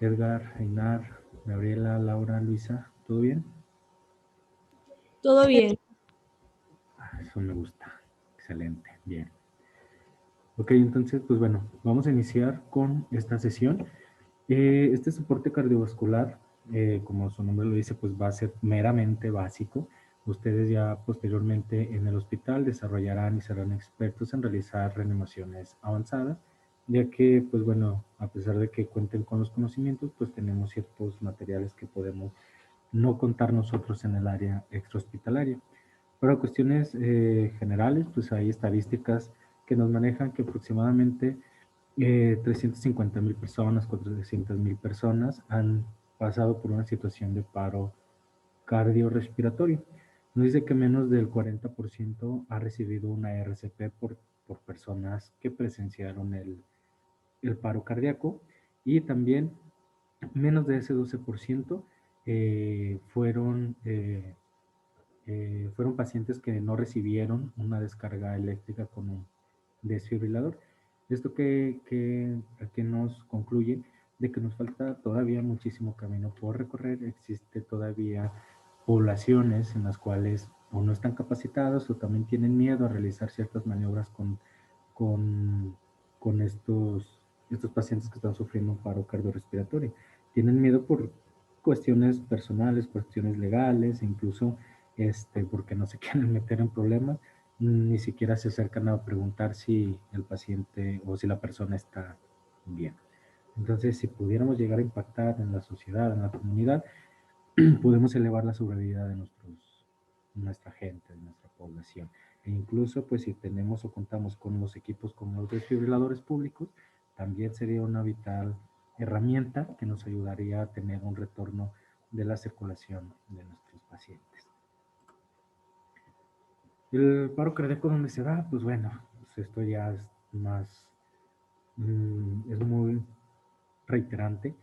Edgar, Einar, Gabriela, Laura, Luisa, ¿todo bien? Todo bien. Eso me gusta. Excelente, bien. Ok, entonces, pues bueno, vamos a iniciar con esta sesión. Este soporte cardiovascular, como su nombre lo dice, pues va a ser meramente básico. Ustedes ya posteriormente en el hospital desarrollarán y serán expertos en realizar reanimaciones avanzadas, ya que, pues bueno, a pesar de que cuenten con los conocimientos, pues tenemos ciertos materiales que podemos no contar nosotros en el área extrahospitalaria. Para cuestiones generales, pues hay estadísticas que nos manejan que aproximadamente 350,000 personas, 400,000 personas han pasado por una situación de paro cardiorrespiratorio. Nos dice que menos del 40% ha recibido una RCP por personas que presenciaron el paro cardíaco y también menos de ese 12% fueron pacientes que no recibieron una descarga eléctrica con un desfibrilador. Esto que nos concluye de que nos falta todavía muchísimo camino por recorrer. Existe todavía poblaciones en las cuales o no están capacitadas o también tienen miedo a realizar ciertas maniobras con, con estos pacientes que están sufriendo un paro cardiorrespiratorio. Tienen miedo por cuestiones personales, cuestiones legales, incluso porque no se quieren meter en problemas, ni siquiera se acercan a preguntar si el paciente o si la persona está bien. Entonces, si pudiéramos llegar a impactar en la sociedad, en la comunidad, podemos elevar la sobrevida de nuestra gente, de nuestra población. E incluso, pues, si tenemos o contamos con los equipos como los desfibriladores públicos, también sería una vital herramienta que nos ayudaría a tener un retorno de la circulación de nuestros pacientes. El paro cardíaco, ¿dónde se da? Pues bueno, pues esto ya es más, es muy reiterante,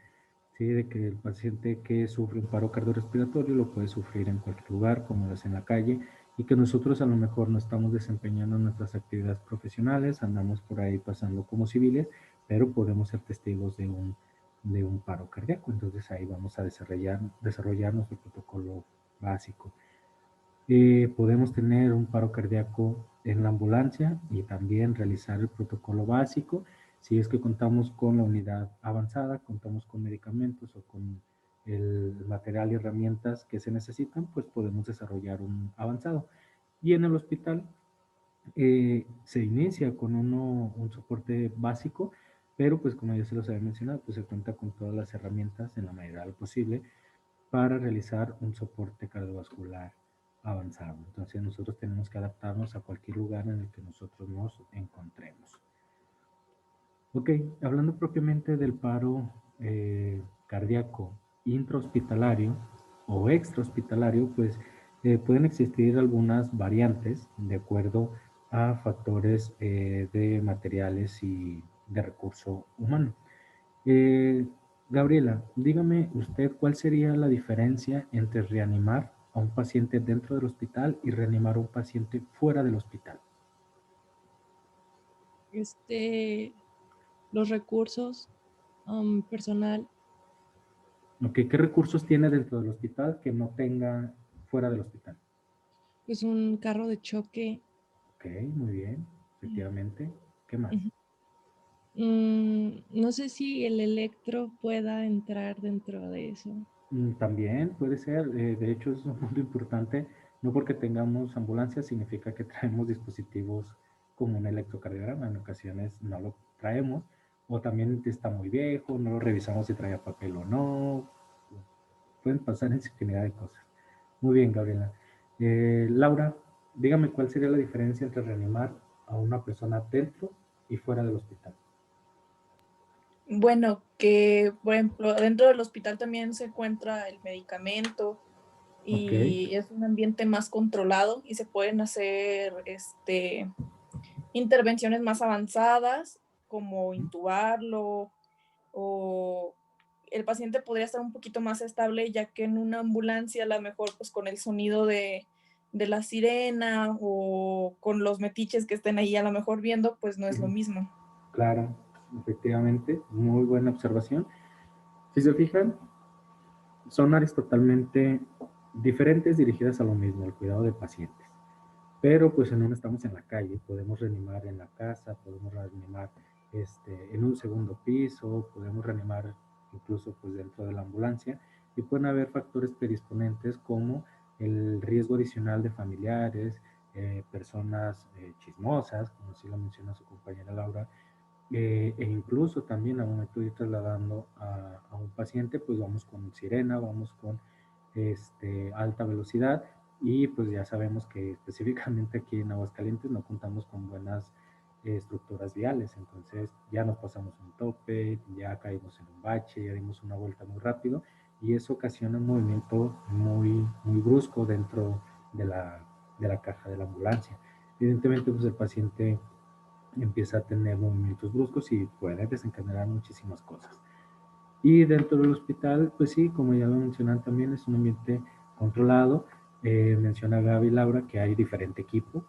¿sí? De que el paciente que sufre un paro cardiorrespiratorio lo puede sufrir en cualquier lugar, como es en la calle, y que nosotros a lo mejor no estamos desempeñando nuestras actividades profesionales, andamos por ahí pasando como civiles, pero podemos ser testigos de un paro cardíaco. Entonces ahí vamos a desarrollar nuestro protocolo básico. Podemos tener un paro cardíaco en la ambulancia y también realizar el protocolo básico. Si es que contamos con la unidad avanzada, contamos con medicamentos o con el material y herramientas que se necesitan, pues podemos desarrollar un avanzado. Y en el hospital se inicia con un soporte básico, pero pues como ya se los había mencionado, pues se cuenta con todas las herramientas en la medida de lo posible para realizar un soporte cardiovascular avanzado. Entonces nosotros tenemos que adaptarnos a cualquier lugar en el que nosotros nos encontremos. Ok, hablando propiamente del paro cardíaco intrahospitalario o extrahospitalario, pues pueden existir algunas variantes de acuerdo a factores de materiales y de recurso humano. Eh, Gabriela, dígame usted cuál sería la diferencia entre reanimar a un paciente dentro del hospital y reanimar a un paciente fuera del hospital. Este, los recursos, personal, Ok, ¿qué recursos tiene dentro del hospital que no tenga fuera del hospital? pues un carro de choque. Ok, muy bien, efectivamente. ¿Qué más? Ujú. No sé si el electro pueda entrar dentro de eso. También puede ser, de hecho es un punto importante, no porque tengamos ambulancia significa que traemos dispositivos como un electrocardiograma, en ocasiones no lo traemos, o también está muy viejo, no lo revisamos si traía papel o no, pueden pasar en infinidad de cosas. Muy bien, Gabriela. Laura, dígame cuál sería la diferencia entre reanimar a una persona dentro y fuera del hospital. Bueno, que por ejemplo, dentro del hospital también se encuentra el medicamento Ok, y es un ambiente más controlado y se pueden hacer intervenciones más avanzadas, como intubarlo o el paciente podría estar un poquito más estable, ya que en una ambulancia a lo mejor pues con el sonido de la sirena o con los metiches que estén ahí a lo mejor viendo, pues no es lo mismo. claro, efectivamente, muy buena observación. Si se fijan, son áreas totalmente diferentes dirigidas a lo mismo, al cuidado de pacientes. Pero pues en una estamos en la calle, podemos reanimar en la casa, podemos reanimar en un segundo piso, podemos reanimar incluso pues dentro de la ambulancia y pueden haber factores predisponentes como el riesgo adicional de familiares, personas chismosas, como así lo menciona su compañera Laura, e incluso también al momento de ir trasladando a un paciente, pues vamos con sirena, vamos con alta velocidad y pues ya sabemos que específicamente aquí en Aguascalientes no contamos con buenas estructuras viales, entonces ya nos pasamos un tope, ya caímos en un bache, ya dimos una vuelta muy rápido y eso ocasiona un movimiento muy brusco dentro de la caja de la ambulancia. Evidentemente pues el paciente empieza a tener movimientos bruscos y puede desencadenar muchísimas cosas. Y dentro del hospital, pues sí, como ya lo mencionan también, es un ambiente controlado. Menciona Gaby y Laura que hay diferente equipo,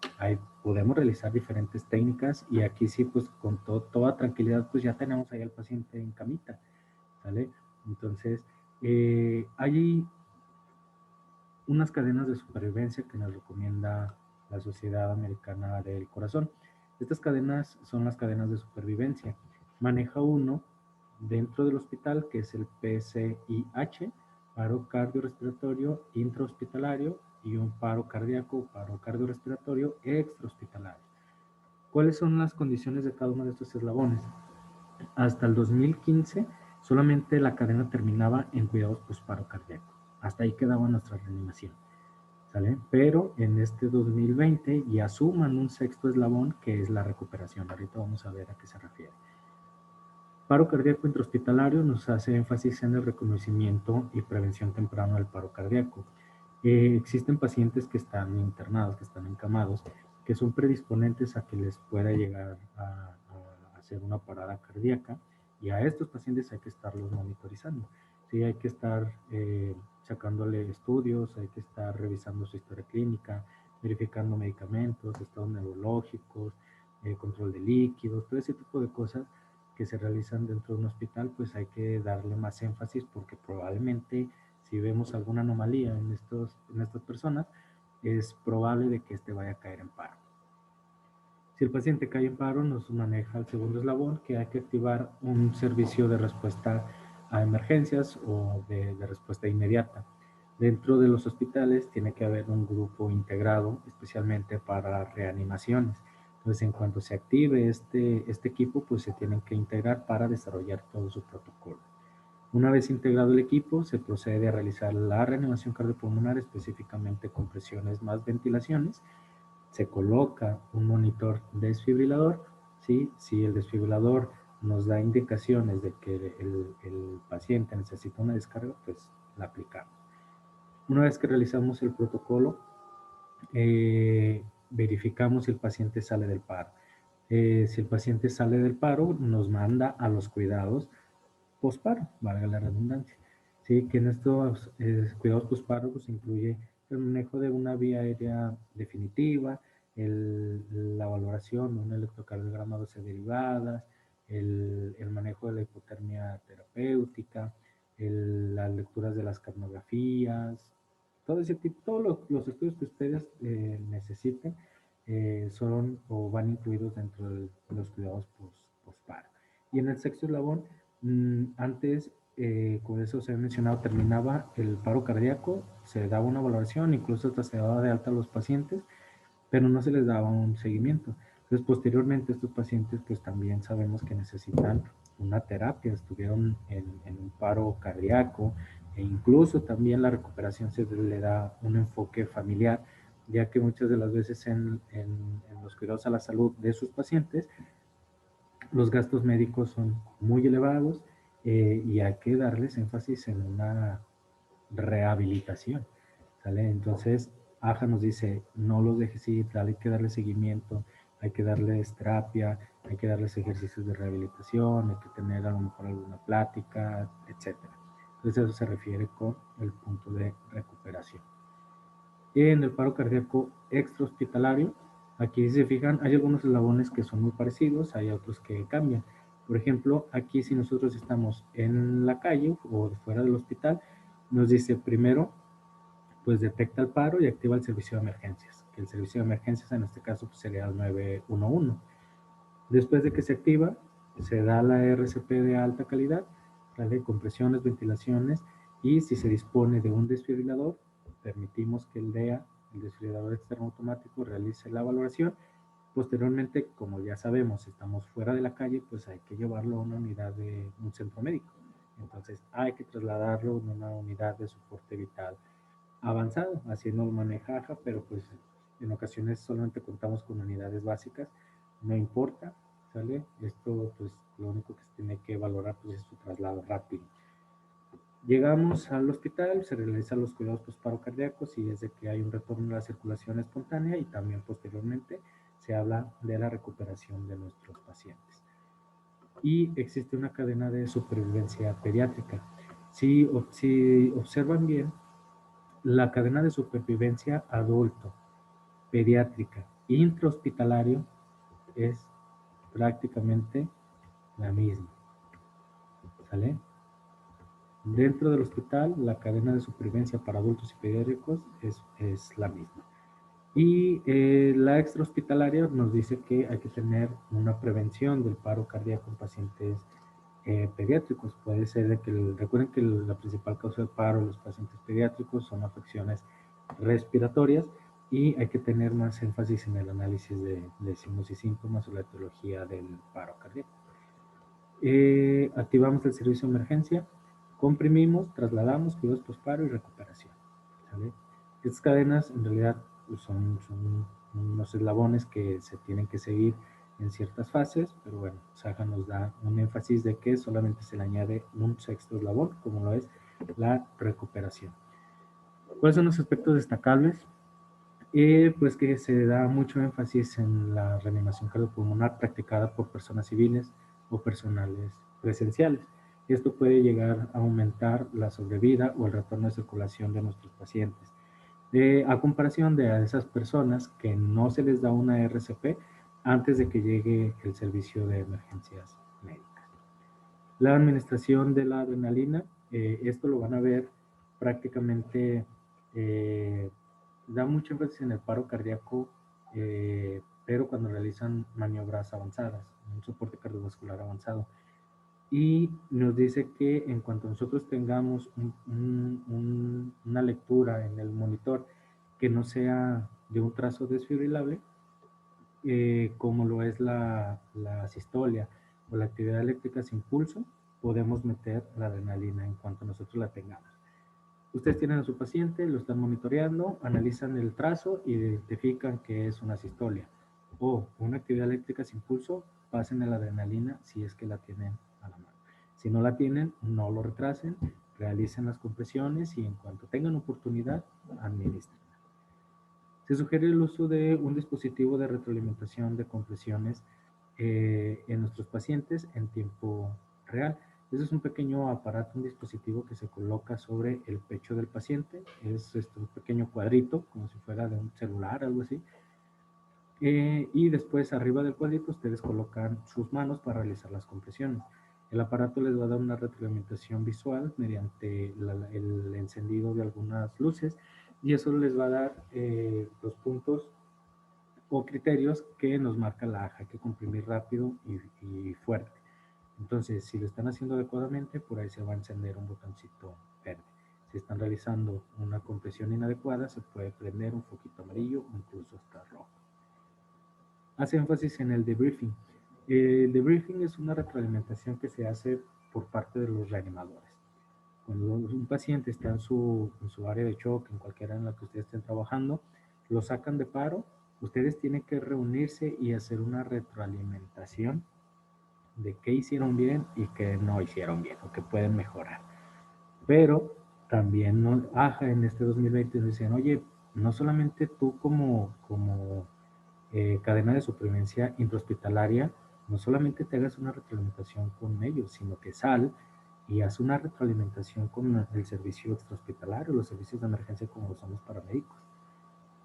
podemos realizar diferentes técnicas y aquí sí, pues con toda tranquilidad, pues ya tenemos ahí al paciente en camita, ¿sale? Entonces, hay unas cadenas de supervivencia que nos recomienda la Sociedad Americana del Corazón. Estas cadenas son las cadenas de supervivencia. Maneja uno dentro del hospital, que es el PCIH, paro cardiorrespiratorio intrahospitalario, y un paro cardíaco, paro cardiorrespiratorio extrahospitalario. ¿Cuáles son las condiciones de cada uno de estos eslabones? Hasta el 2015 solamente la cadena terminaba en cuidados posparo cardíaco. Hasta ahí quedaba nuestra reanimación, ¿sale? Pero en este 2020 ya suman un sexto eslabón que es la recuperación. Ahorita vamos a ver a qué se refiere. Paro cardíaco intrahospitalario nos hace énfasis en el reconocimiento y prevención temprana del paro cardíaco. Existen pacientes que están internados, que están encamados, que son predisponentes a que les pueda llegar a hacer una parada cardíaca y a estos pacientes hay que estarlos monitorizando. Sí, hay que estar sacándole estudios, hay que estar revisando su historia clínica, verificando medicamentos, estados neurológicos, control de líquidos, todo ese tipo de cosas que se realizan dentro de un hospital, pues hay que darle más énfasis porque probablemente si vemos alguna anomalía en estas personas, es probable de que vaya a caer en paro. Si el paciente cae en paro, nos maneja el segundo eslabón, que hay que activar un servicio de respuesta a emergencias o de respuesta inmediata. Dentro de los hospitales tiene que haber un grupo integrado, especialmente para reanimaciones. Entonces, en cuanto se active este equipo, pues se tienen que integrar para desarrollar todo su protocolo. Una vez integrado el equipo, se procede a realizar la reanimación cardiopulmonar, específicamente compresiones más ventilaciones. Se coloca un monitor desfibrilador, ¿sí? Si el desfibrilador nos da indicaciones de que el paciente necesita una descarga, pues la aplicamos. Una vez que realizamos el protocolo, verificamos si el paciente sale del paro. Si el paciente sale del paro, nos manda a los cuidados posparo, valga la redundancia. Sí, que en estos cuidados posparo pues, incluye el manejo de una vía aérea definitiva, la valoración de un electrocardiograma de derivadas, el manejo de la hipotermia terapéutica, las lecturas de las cardiografías, todo ese tipo, todos los estudios que ustedes necesiten son o van incluidos dentro de los cuidados posparo. Y en el sexto eslabón, antes, con eso se ha mencionado, terminaba el paro cardíaco, se daba una valoración, incluso hasta se daba de alta a los pacientes, pero no se les daba un seguimiento. Entonces, posteriormente, estos pacientes, pues también sabemos que necesitan una terapia, estuvieron en un paro cardíaco, e incluso también la recuperación se le da un enfoque familiar, ya que muchas de las veces en los cuidados a la salud de sus pacientes, los gastos médicos son muy elevados y hay que darles énfasis en una rehabilitación, ¿sale? Entonces, AJA nos dice, no los dejes ir, hay que darle seguimiento, hay que darles terapia, hay que darles ejercicios de rehabilitación, hay que tener a lo mejor alguna plática, etc. Entonces, eso se refiere con el punto de recuperación. En el paro cardíaco extrahospitalario, aquí si se fijan, hay algunos eslabones que son muy parecidos, hay otros que cambian. Por ejemplo, aquí si nosotros estamos en la calle o fuera del hospital, nos dice primero, pues detecta el paro y activa el servicio de emergencias, que el servicio de emergencias en este caso pues, sería el 911. Después de que se activa, se da la RCP de alta calidad, ¿vale? Compresiones, ventilaciones, y si se dispone de un desfibrilador, permitimos que el DEA, el desfibrilador externo automático, realice la valoración. Posteriormente, como ya sabemos, estamos fuera de la calle, pues hay que llevarlo a una unidad de un centro médico. Entonces hay que trasladarlo a una unidad de soporte vital avanzado. Así nos maneja AJA, pero pues en ocasiones solamente contamos con unidades básicas, no importa, ¿sale? Esto pues lo único que se tiene que valorar pues es su traslado rápido. Llegamos al hospital, se realizan los cuidados posparo cardíacos y desde que hay un retorno a la circulación espontánea y también posteriormente se habla de la recuperación de nuestros pacientes. Y existe una cadena de supervivencia pediátrica. Si observan bien, la cadena de supervivencia adulto, pediátrica, intrahospitalario es prácticamente la misma. ¿Sale? Dentro del hospital, la cadena de supervivencia para adultos y pediátricos es la misma. Y la extrahospitalaria nos dice que hay que tener una prevención del paro cardíaco en pacientes pediátricos. Puede ser de que, recuerden que la principal causa de paro en los pacientes pediátricos son afecciones respiratorias y hay que tener más énfasis en el análisis de signos y síntomas o la etiología del paro cardíaco. Activamos el servicio de emergencia, comprimimos, trasladamos, cuidados posparo y recuperación. ¿Sale? Estas cadenas en realidad son unos eslabones que se tienen que seguir en ciertas fases, pero bueno, Saja nos da un énfasis de que solamente se le añade un sexto eslabón, como lo es la recuperación. ¿Cuáles son los aspectos destacables? Pues que se da mucho énfasis en la reanimación cardiopulmonar practicada por personas civiles o personales presenciales. Esto puede llegar a aumentar la sobrevida o el retorno de circulación de nuestros pacientes. A comparación de a esas personas que no se les da una RCP antes de que llegue el servicio de emergencias médicas. La administración de la adrenalina, esto lo van a ver prácticamente, da mucho énfasis en el paro cardíaco, pero cuando realizan maniobras avanzadas, un soporte cardiovascular avanzado. Y nos dice que en cuanto nosotros tengamos una lectura en el monitor que no sea de un trazo desfibrilable, como lo es la sistolia o la actividad eléctrica sin pulso, podemos meter la adrenalina en cuanto nosotros la tengamos. Ustedes tienen a su paciente, lo están monitoreando, analizan el trazo y identifican que es una sistolia o una actividad eléctrica sin pulso, pasen a la adrenalina si es que la tienen a la mano. Si no la tienen, no lo retrasen, realicen las compresiones y en cuanto tengan oportunidad, administren. Se sugiere el uso de un dispositivo de retroalimentación de compresiones en nuestros pacientes en tiempo real. Ese es un pequeño aparato, un dispositivo que se coloca sobre el pecho del paciente. Es un pequeño cuadrito, como si fuera de un celular, algo así. Y después arriba del cuadrito ustedes colocan sus manos para realizar las compresiones. El aparato les va a dar una retroalimentación visual mediante el encendido de algunas luces y eso les va a dar los puntos o criterios que nos marca la AJA, hay que comprimir rápido y fuerte. Entonces, si lo están haciendo adecuadamente, por ahí se va a encender un botoncito verde. Si están realizando una compresión inadecuada, se puede prender un foquito amarillo o incluso hasta rojo. Hace énfasis en el debriefing. El debriefing es una retroalimentación que se hace por parte de los reanimadores. Cuando un paciente está en su área de shock, en cualquiera en la que ustedes estén trabajando, lo sacan de paro, ustedes tienen que reunirse y hacer una retroalimentación de qué hicieron bien y qué no hicieron bien o qué pueden mejorar. Pero también AJA en este 2020 nos dicen, oye, no solamente tú como cadena de supervivencia intrahospitalaria, no solamente te hagas una retroalimentación con ellos, sino que sal y haz una retroalimentación con el servicio extrahospitalario, los servicios de emergencia como lo son los paramédicos,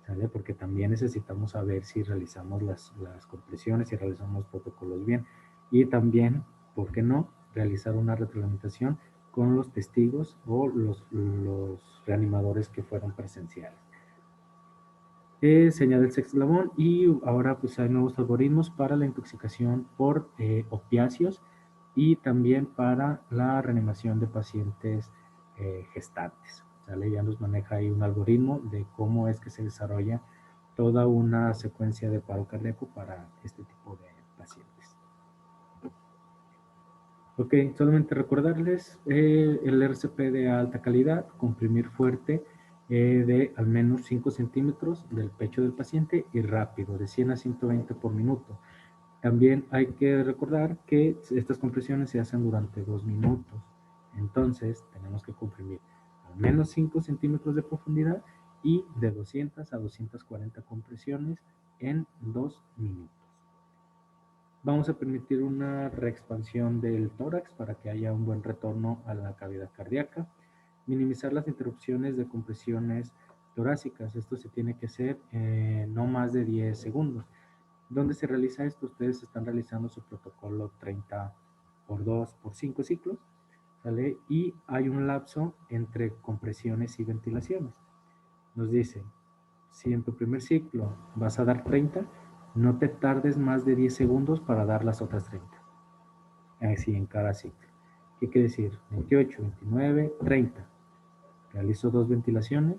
¿sale? Porque también necesitamos saber si realizamos las compresiones, si realizamos los protocolos bien. Y también ¿por qué no?, realizar una retroalimentación con los testigos o los reanimadores que fueron presenciales. Señal del sexto eslabón, y ahora pues hay nuevos algoritmos para la intoxicación por opiáceos y también para la reanimación de pacientes gestantes. ¿Sale? Ya nos maneja ahí un algoritmo de cómo es que se desarrolla toda una secuencia de paro cardíaco para este tipo de pacientes. Ok, solamente recordarles el RCP de alta calidad, comprimir fuerte de al menos 5 centímetros del pecho del paciente y rápido, de 100 a 120 por minuto. También hay que recordar que estas compresiones se hacen durante 2 minutos. Entonces, tenemos que comprimir al menos 5 centímetros de profundidad y de 200 a 240 compresiones en 2 minutos. Vamos a permitir una reexpansión del tórax para que haya un buen retorno a la cavidad cardíaca. Minimizar las interrupciones de compresiones torácicas. Esto se tiene que hacer no más de 10 segundos. ¿Dónde se realiza esto? Ustedes están realizando su protocolo 30 por 2 por 5 ciclos, ¿sale? Y hay un lapso entre compresiones y ventilaciones. Nos dice, si en tu primer ciclo vas a dar 30, no te tardes más de 10 segundos para dar las otras 30. Así en cada ciclo. ¿Qué quiere decir? 28, 29, 30. Realizo 2 ventilaciones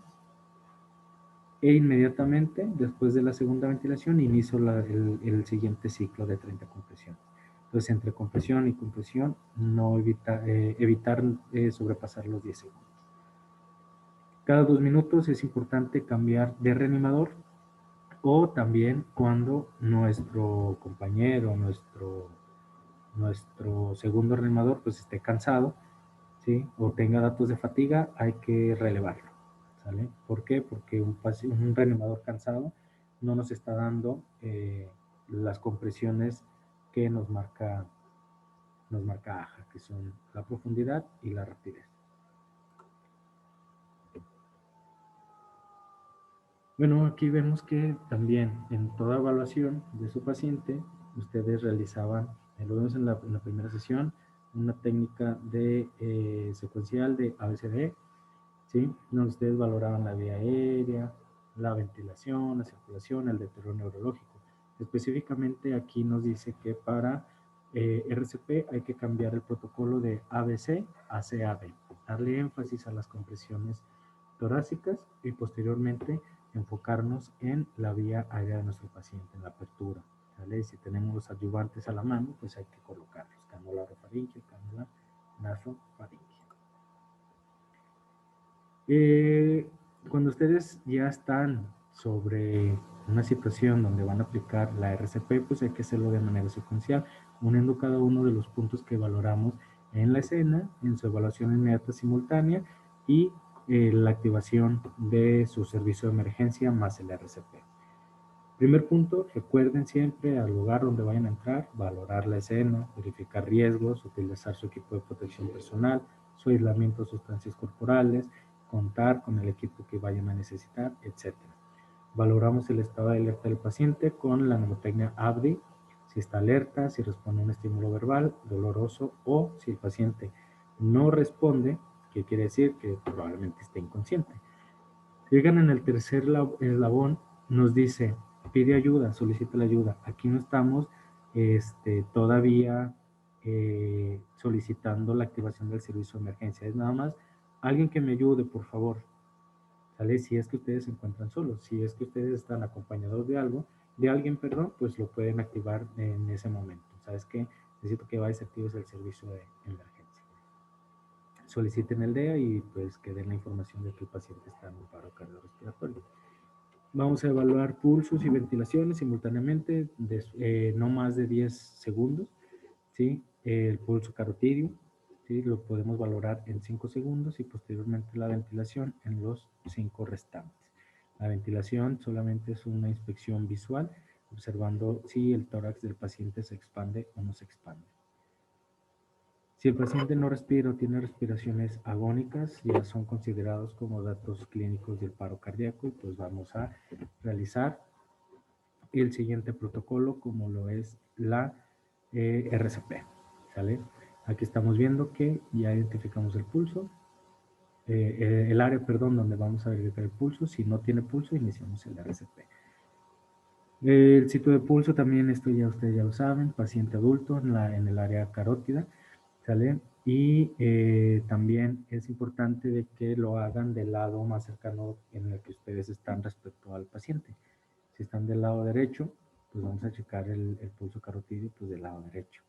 e inmediatamente después de la segunda ventilación inicio el siguiente ciclo de 30 compresiones. Entonces, entre compresión y compresión, no evitar sobrepasar los 10 segundos. Cada 2 minutos es importante cambiar de reanimador, o también cuando nuestro compañero, nuestro segundo reanimador pues esté cansado, ¿sí?, o tenga datos de fatiga, hay que relevarlo, ¿sale? ¿Por qué? Porque un reanimador cansado no nos está dando las compresiones que nos marca AJA, que son la profundidad y la rapidez. Bueno, aquí vemos que también en toda evaluación de su paciente, ustedes realizaban, lo vemos en la primera sesión, una técnica de secuencial de ABCD, ¿sí?, donde ustedes valoraban la vía aérea, la ventilación, la circulación, el deterioro neurológico. Específicamente aquí nos dice que para RCP hay que cambiar el protocolo de ABC a CAB, darle énfasis a las compresiones torácicas y posteriormente enfocarnos en la vía aérea de nuestro paciente, en la apertura, ¿vale? Si tenemos los adyuvantes a la mano, pues hay que colocarlos, cánula orofaringe, cánula nasofaringe. Cuando ustedes ya están sobre una situación donde van a aplicar la RCP, pues hay que hacerlo de manera secuencial, uniendo cada uno de los puntos que valoramos en la escena, en su evaluación inmediata simultánea y la activación de su servicio de emergencia más el RCP. Primer punto, recuerden siempre al lugar donde vayan a entrar, valorar la escena, verificar riesgos, utilizar su equipo de protección personal, su aislamiento de sustancias corporales, contar con el equipo que vayan a necesitar, etc. Valoramos el estado de alerta del paciente con la mnemotecnia ABDI, si está alerta, si responde a un estímulo verbal, doloroso, o si el paciente no responde, que quiere decir que probablemente esté inconsciente. Si llegan en el tercer eslabón, nos dice, pide ayuda, solicita la ayuda. Aquí no estamos todavía solicitando la activación del servicio de emergencia. Es nada más, alguien que me ayude, por favor. ¿Sale? Si es que ustedes se encuentran solos. Si es que ustedes están acompañados de alguien, pues lo pueden activar en ese momento. ¿Sabes qué? Necesito que vayas y actives el servicio de emergencia. Soliciten el DEA y pues que den la información de que el paciente está en un paro cardiorrespiratorio. Vamos a evaluar pulsos y ventilaciones simultáneamente, no más de 10 segundos, ¿sí? El pulso carotidio, ¿sí?, lo podemos valorar en 5 segundos y posteriormente la ventilación en los 5 restantes. La ventilación solamente es una inspección visual, observando si el tórax del paciente se expande o no se expande. Si el paciente no respira o tiene respiraciones agónicas, ya son considerados como datos clínicos del paro cardíaco y pues vamos a realizar el siguiente protocolo como lo es la RCP. ¿sale? Aquí estamos viendo que ya identificamos el pulso, el área, perdón, donde vamos a verificar el pulso. Si no tiene pulso, iniciamos el RCP. El sitio de pulso también, esto ya ustedes ya lo saben, paciente adulto en el área carótida, ¿sale? Y también es importante de que lo hagan del lado más cercano en el que ustedes están respecto al paciente. Si están del lado derecho, pues vamos a checar el pulso carotídeo pues del lado derecho.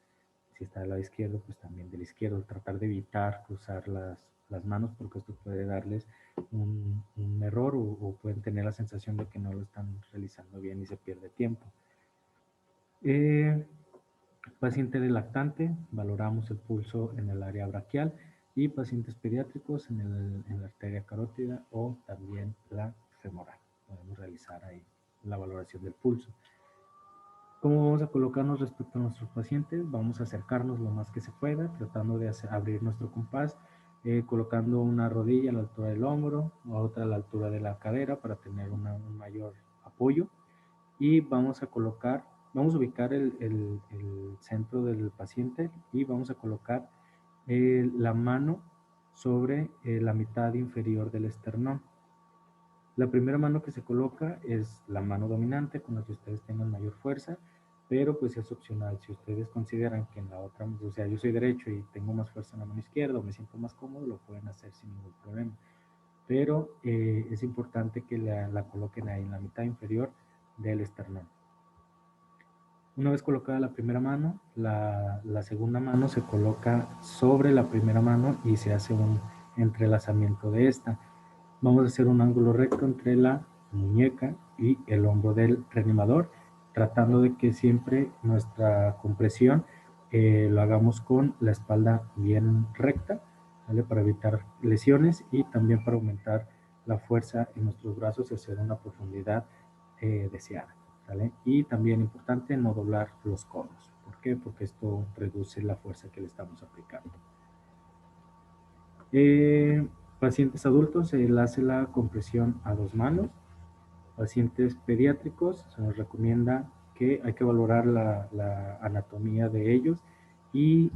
Si está del lado izquierdo, pues también del izquierdo. Tratar de evitar cruzar las manos porque esto puede darles un error o pueden tener la sensación de que no lo están realizando bien y se pierde tiempo. Paciente de lactante, valoramos el pulso en el área braquial y pacientes pediátricos en la arteria carótida o también la femoral. Podemos realizar ahí la valoración del pulso. ¿Cómo vamos a colocarnos respecto a nuestros pacientes? Vamos a acercarnos lo más que se pueda, tratando de abrir nuestro compás, colocando una rodilla a la altura del hombro, otra a la altura de la cadera para tener un mayor apoyo. Y vamos a ubicar el centro del paciente y vamos a colocar la mano sobre la mitad inferior del esternón. La primera mano que se coloca es la mano dominante con la que ustedes tengan mayor fuerza, pero pues es opcional. Si ustedes consideran que en la otra, o sea, yo soy derecho y tengo más fuerza en la mano izquierda o me siento más cómodo, lo pueden hacer sin ningún problema. Pero es importante que la coloquen ahí en la mitad inferior del esternón. Una vez colocada la primera mano, la segunda mano se coloca sobre la primera mano y se hace un entrelazamiento de esta. Vamos a hacer un ángulo recto entre la muñeca y el hombro del reanimador, tratando de que siempre nuestra compresión lo hagamos con la espalda bien recta, ¿vale? Para evitar lesiones y también para aumentar la fuerza en nuestros brazos y hacer una profundidad deseada. ¿Vale? Y también importante no doblar los codos. ¿Por qué? Porque esto reduce la fuerza que le estamos aplicando. Pacientes adultos se le hace la compresión a 2 manos. Pacientes pediátricos se nos recomienda que hay que valorar la anatomía de ellos y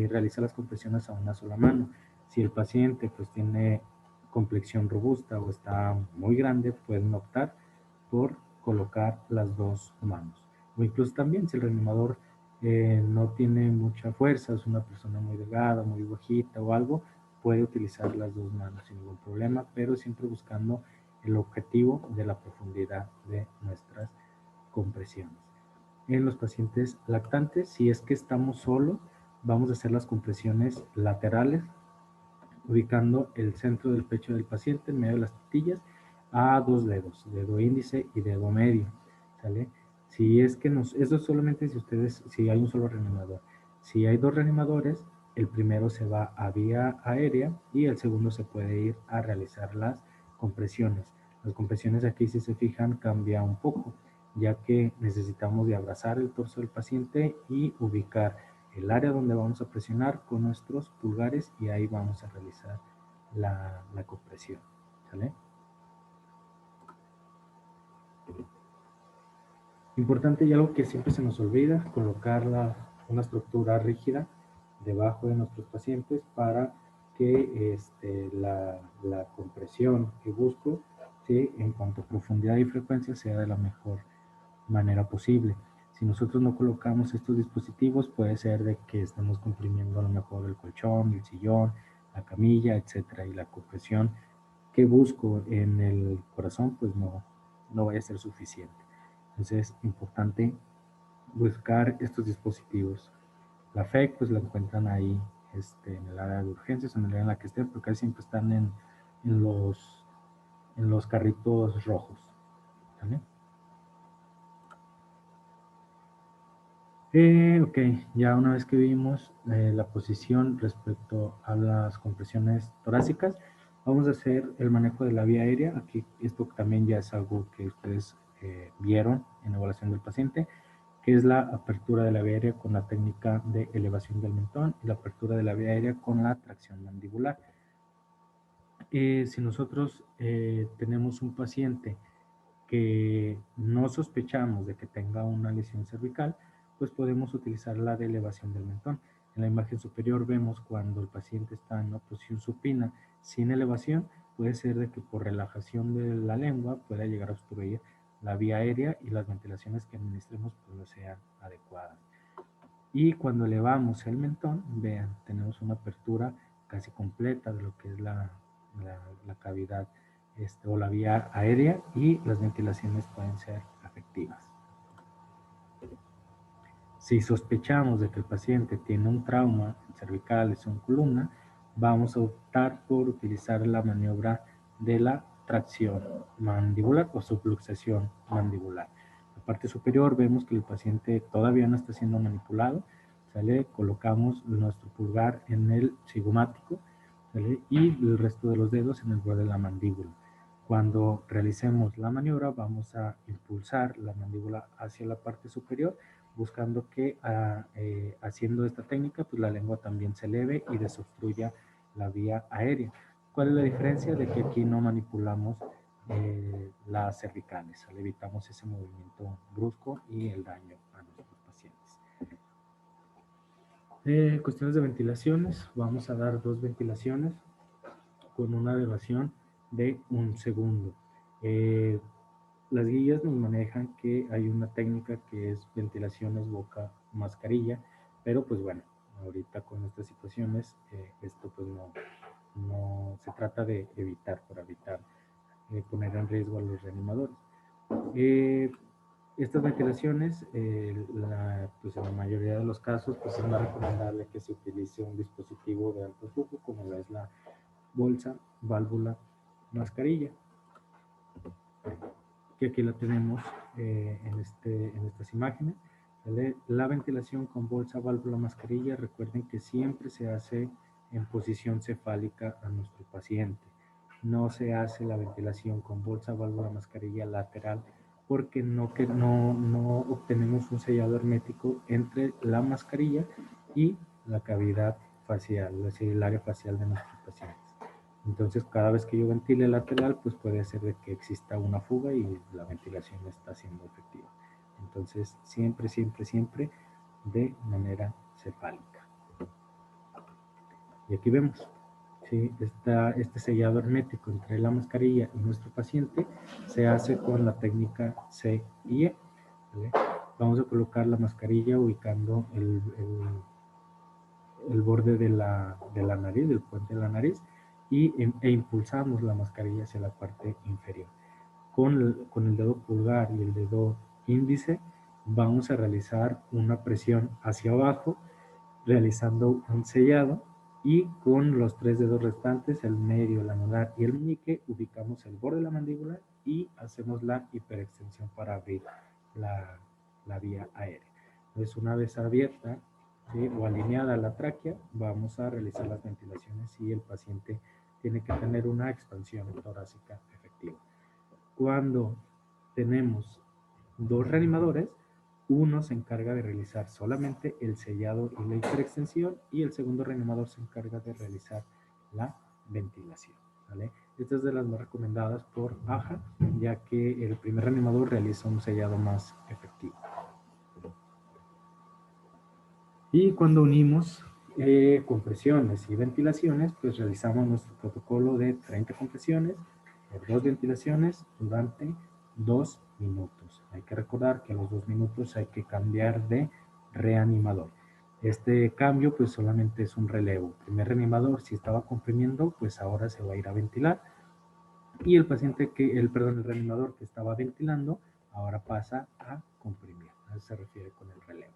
realizar las compresiones a una sola mano. Si el paciente pues tiene complexión robusta o está muy grande, pueden optar por colocar las 2 manos. O incluso también si el reanimador no tiene mucha fuerza, es una persona muy delgada, muy bajita o algo, puede utilizar las 2 manos sin ningún problema, pero siempre buscando el objetivo de la profundidad de nuestras compresiones. En los pacientes lactantes, si es que estamos solos, vamos a hacer las compresiones laterales, ubicando el centro del pecho del paciente en medio de las tetillas a 2 dedos, dedo índice y dedo medio, ¿sale? Si es que eso solamente si hay un solo reanimador. Si hay 2 reanimadores, el primero se va a vía aérea y el segundo se puede ir a realizar las compresiones. Las compresiones aquí, si se fijan, cambia un poco, ya que necesitamos de abrazar el torso del paciente y ubicar el área donde vamos a presionar con nuestros pulgares y ahí vamos a realizar la compresión, ¿sale? Importante y algo que siempre se nos olvida, colocar una estructura rígida debajo de nuestros pacientes para que la compresión que busco, ¿sí? En cuanto a profundidad y frecuencia, sea de la mejor manera posible. Si nosotros no colocamos estos dispositivos, puede ser de que estemos comprimiendo a lo mejor el colchón, el sillón, la camilla, etcétera, y la compresión que busco en el corazón, pues no vaya a ser suficiente. Entonces es importante buscar estos dispositivos. La FEC, pues la encuentran ahí en el área de urgencias, en el área en la que estén, porque casi siempre están en los carritos rojos. ¿Vale? Ok, ya una vez que vimos la posición respecto a las compresiones torácicas, vamos a hacer el manejo de la vía aérea. Aquí esto también ya es algo que ustedes vieron en la evaluación del paciente, que es la apertura de la vía aérea con la técnica de elevación del mentón y la apertura de la vía aérea con la tracción mandibular. Si nosotros tenemos un paciente que no sospechamos de que tenga una lesión cervical, pues podemos utilizar la de elevación del mentón. En la imagen superior vemos cuando el paciente está en una posición supina sin elevación, puede ser de que por relajación de la lengua pueda llegar a obstruir la vía aérea y las ventilaciones que administremos pues no sean adecuadas. Y cuando elevamos el mentón, vean, tenemos una apertura casi completa de lo que es la cavidad o la vía aérea, y las ventilaciones pueden ser efectivas. Si sospechamos de que el paciente tiene un trauma en cervicales o en columna, vamos a optar por utilizar la maniobra de la tracción mandibular o subluxación mandibular. En la parte superior vemos que el paciente todavía no está siendo manipulado, ¿sale? Colocamos nuestro pulgar en el cigomático, ¿sale? Y el resto de los dedos en el borde de la mandíbula. Cuando realicemos la maniobra, vamos a impulsar la mandíbula hacia la parte superior, buscando que haciendo esta técnica, pues la lengua también se eleve y desobstruya la vía aérea. ¿Cuál es la diferencia? De que aquí no manipulamos las cervicales, le evitamos ese movimiento brusco y el daño a nuestros pacientes. Cuestiones de ventilaciones, vamos a dar 2 ventilaciones con una duración de 1 segundo. Las guías nos manejan que hay una técnica que es ventilaciones boca-mascarilla, pero pues bueno, ahorita con estas situaciones, esto pues no se trata de evitar, por evitar poner en riesgo a los reanimadores. Estas ventilaciones, pues en la mayoría de los casos, pues es más recomendable que se utilice un dispositivo de alto flujo, como es la bolsa, válvula, mascarilla, que aquí la tenemos en estas imágenes. ¿Vale? La ventilación con bolsa, válvula, mascarilla, recuerden que siempre se hace en posición cefálica a nuestro paciente. No se hace la ventilación con bolsa, válvula, mascarilla lateral, porque no obtenemos un sellado hermético entre la mascarilla y la cavidad facial, es decir, el área facial de nuestros pacientes. Entonces, cada vez que yo ventile lateral, pues puede ser de que exista una fuga y la ventilación no está siendo efectiva. Entonces, siempre, siempre, siempre de manera cefálica. Y aquí vemos, ¿sí? Este sellado hermético entre la mascarilla y nuestro paciente se hace con la técnica C y E. ¿Vale? Vamos a colocar la mascarilla ubicando el borde de la nariz, del puente de la nariz, e impulsamos la mascarilla hacia la parte inferior. Con el dedo pulgar y el dedo índice vamos a realizar una presión hacia abajo, realizando un sellado, y con los 3 dedos restantes, el medio, el anular y el meñique, ubicamos el borde de la mandíbula y hacemos la hiperextensión para abrir la vía aérea. Entonces, una vez abierta, ¿sí?, o alineada la tráquea, vamos a realizar las ventilaciones y el paciente tiene que tener una expansión torácica efectiva. Cuando tenemos 2 reanimadores, uno se encarga de realizar solamente el sellado y la hiperextensión, y el segundo reanimador se encarga de realizar la ventilación, ¿vale? Esta es de las más recomendadas por AJA, ya que el primer reanimador realiza un sellado más efectivo. Y cuando unimos compresiones y ventilaciones, pues realizamos nuestro protocolo de 30 compresiones por 2 ventilaciones durante 2 minutos. Hay que recordar que a los 2 minutos hay que cambiar de reanimador. Este cambio pues solamente es un relevo. El primer reanimador, si estaba comprimiendo, pues ahora se va a ir a ventilar. Y el el reanimador que estaba ventilando, ahora pasa a comprimir. A eso se refiere con el relevo.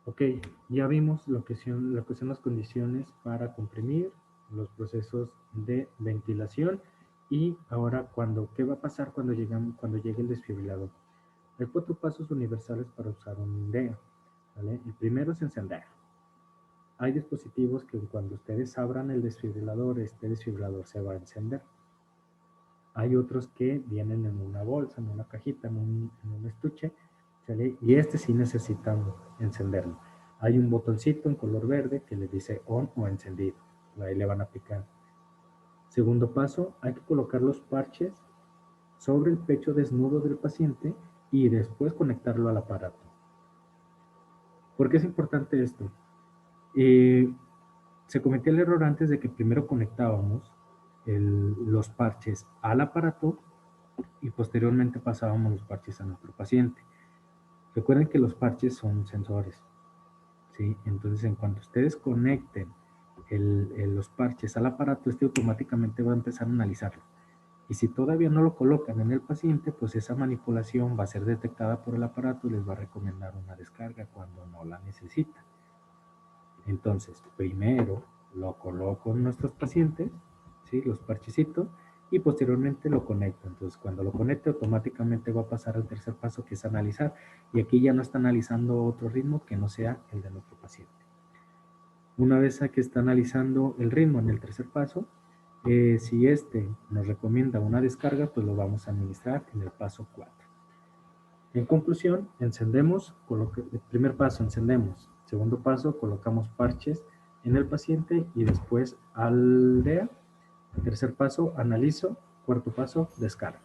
Ok, ya vimos lo que son las condiciones para comprimir, los procesos de ventilación, y ahora ¿qué va a pasar cuando llegue el desfibrilador? Hay 4 pasos universales para usar un DEA, ¿vale? El primero es encender. Hay dispositivos que cuando ustedes abran el desfibrilador, este desfibrilador se va a encender. Hay otros que vienen en una bolsa, en una cajita, en un estuche, ¿sale? Y sí necesitan encenderlo. Hay un botoncito en color verde que le dice on o encendido. Ahí le van a picar. Segundo paso, hay que colocar los parches sobre el pecho desnudo del paciente y después conectarlo al aparato. ¿Por qué es importante esto? Se cometió el error antes de que primero conectábamos los parches al aparato y posteriormente pasábamos los parches a nuestro paciente. Recuerden que los parches son sensores, ¿sí? Entonces, en cuanto ustedes conecten los parches al aparato, este automáticamente va a empezar a analizarlo. Y si todavía no lo colocan en el paciente, pues esa manipulación va a ser detectada por el aparato y les va a recomendar una descarga cuando no la necesita. Entonces, primero lo coloco en nuestros pacientes, ¿sí? Los parchecitos, y posteriormente lo conecto. Entonces, cuando lo conecte, automáticamente va a pasar al tercer paso, que es analizar. Y aquí ya no está analizando otro ritmo que no sea el de nuestro paciente. Una vez que está analizando el ritmo en el tercer paso, si este nos recomienda una descarga, pues lo vamos a administrar en el paso 4. En conclusión, encendemos, el primer paso encendemos, segundo paso colocamos parches en el paciente y después aldea, tercer paso analizo, cuarto paso descarga.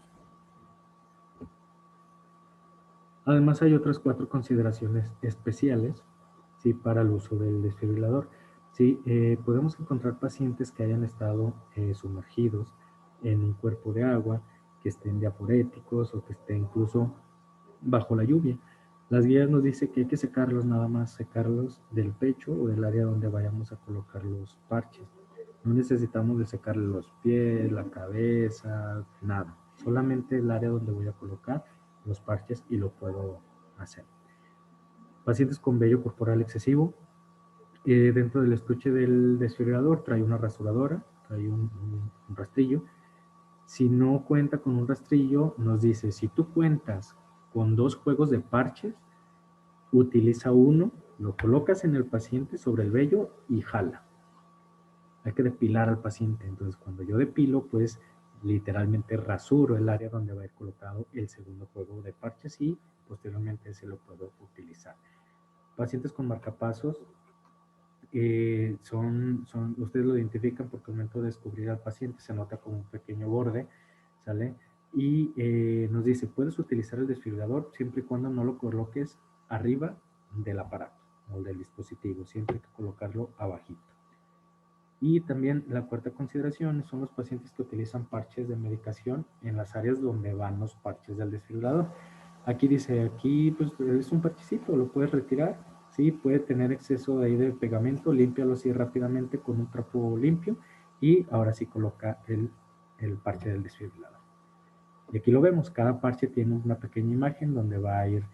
Además hay otras 4 consideraciones especiales, ¿sí? Para el uso del desfibrilador. ¿Sí? Podemos encontrar pacientes que hayan estado sumergidos en un cuerpo de agua, que estén diaforéticos o que estén incluso bajo la lluvia. Las guías nos dicen que hay que secarlos, nada más secarlos del pecho o del área donde vayamos a colocar los parches. No necesitamos de secarle los pies, la cabeza, nada. Solamente el área donde voy a colocar los parches y lo puedo hacer. Pacientes con vello corporal excesivo. Dentro del estuche del desfibrilador trae una rasuradora, trae un rastrillo. Si no cuenta con un rastrillo, nos dice, si tú cuentas con 2 juegos de parches, utiliza uno, lo colocas en el paciente sobre el vello y jala. Hay que depilar al paciente. Entonces, cuando yo depilo, pues literalmente rasuro el área donde va a ir colocado el segundo juego de parches y posteriormente se lo puedo utilizar. Pacientes con marcapasos ustedes lo identifican porque al momento de descubrir al paciente se nota como un pequeño borde, ¿sale? Y nos dice, puedes utilizar el desfibrilador siempre y cuando no lo coloques arriba del aparato o del dispositivo, siempre hay que colocarlo abajito. Y también la cuarta consideración son los pacientes que utilizan parches de medicación en las áreas donde van los parches del desfibrilador. Aquí dice, aquí pues es un parchecito, lo puedes retirar, sí, puede tener exceso de ahí de pegamento, límpialo así rápidamente con un trapo limpio y ahora sí coloca el parche del desfibrilador. Y aquí lo vemos, cada parche tiene una pequeña imagen donde va a ir,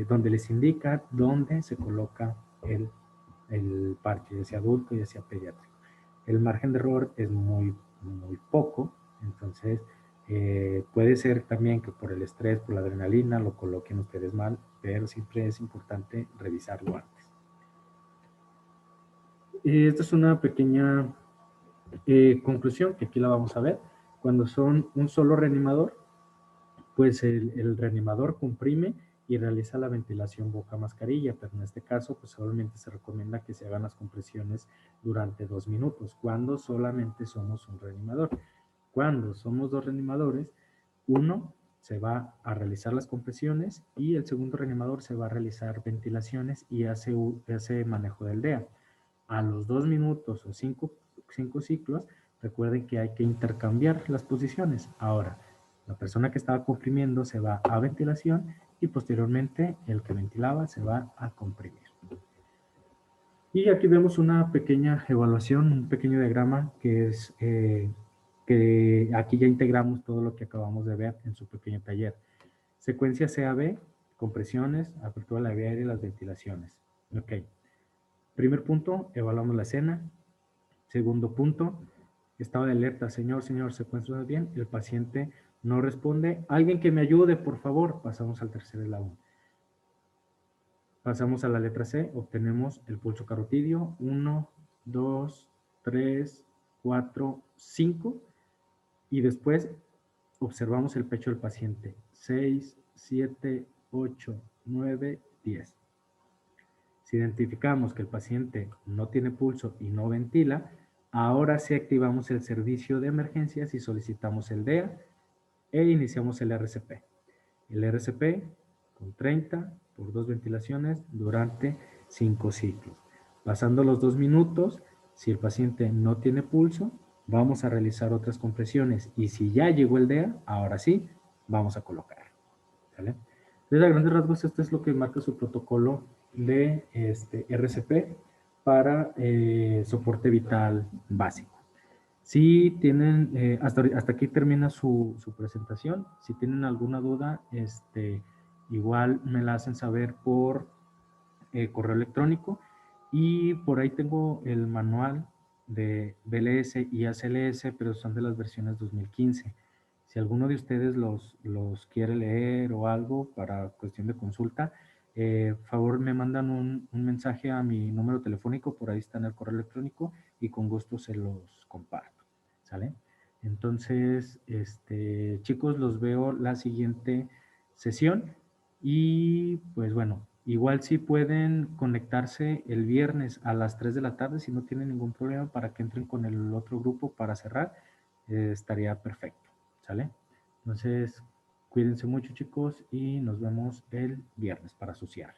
donde les indica dónde se coloca el parche, ya sea adulto, ya sea pediátrico. El margen de error es muy poco, entonces puede ser también que por el estrés, por la adrenalina, lo coloquen ustedes mal, pero siempre es importante revisarlo antes. Esta es una pequeña conclusión que aquí la vamos a ver. Cuando son un solo reanimador, pues el reanimador comprime y realiza la ventilación boca mascarilla, pero en este caso pues solamente se recomienda que se hagan las compresiones durante 2 minutos, cuando solamente somos un reanimador. Cuando somos 2 reanimadores, uno se va a realizar las compresiones y el segundo reanimador se va a realizar ventilaciones y hace manejo del DEA. A los 2 minutos o 5 ciclos, recuerden que hay que intercambiar las posiciones. Ahora, la persona que estaba comprimiendo se va a ventilación y posteriormente el que ventilaba se va a comprimir. Y aquí vemos una pequeña evaluación, un pequeño diagrama que es que aquí ya integramos todo lo que acabamos de ver en su pequeño taller. Secuencia CAB, compresiones, apertura de la vía aérea y las ventilaciones. Ok. Primer punto, evaluamos la escena. Segundo punto, estado de alerta. Señor, ¿se encuentra bien? El paciente no responde. Alguien que me ayude, por favor. Pasamos al tercer eslabón. Pasamos a la letra C, obtenemos el pulso carotidio, 1, 2, 3, 4, 5, y después observamos el pecho del paciente, 6, 7, 8, 9, 10. Si identificamos que el paciente no tiene pulso y no ventila, ahora sí activamos el servicio de emergencias y solicitamos el DEA e iniciamos el RCP. El RCP con 30 por 2 ventilaciones durante 5 ciclos. Pasando los 2 minutos, si el paciente no tiene pulso, vamos a realizar otras compresiones. Y si ya llegó el DEA, ahora sí, vamos a colocar. ¿Sale? Entonces, a grandes rasgos, esto es lo que marca su protocolo de RCP para soporte vital básico. Si tienen, hasta aquí termina su presentación. Si tienen alguna duda, igual me la hacen saber por correo electrónico. Y por ahí tengo el manual de BLS y ACLS, pero son de las versiones 2015. Si alguno de ustedes los quiere leer o algo para cuestión de consulta, favor me mandan un mensaje a mi número telefónico, por ahí está en el correo electrónico y con gusto se los comparto. ¿Sale? Entonces, chicos, los veo la siguiente sesión y pues bueno, igual si pueden conectarse el viernes a las 3 de la tarde, si no tienen ningún problema, para que entren con el otro grupo para cerrar, estaría perfecto. ¿Sale? Entonces, cuídense mucho, chicos, y nos vemos el viernes para su cierre.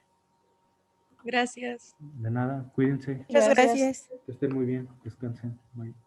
Gracias. De nada, cuídense. Muchas Gracias. gracias. Que estén muy bien, descansen. Bye.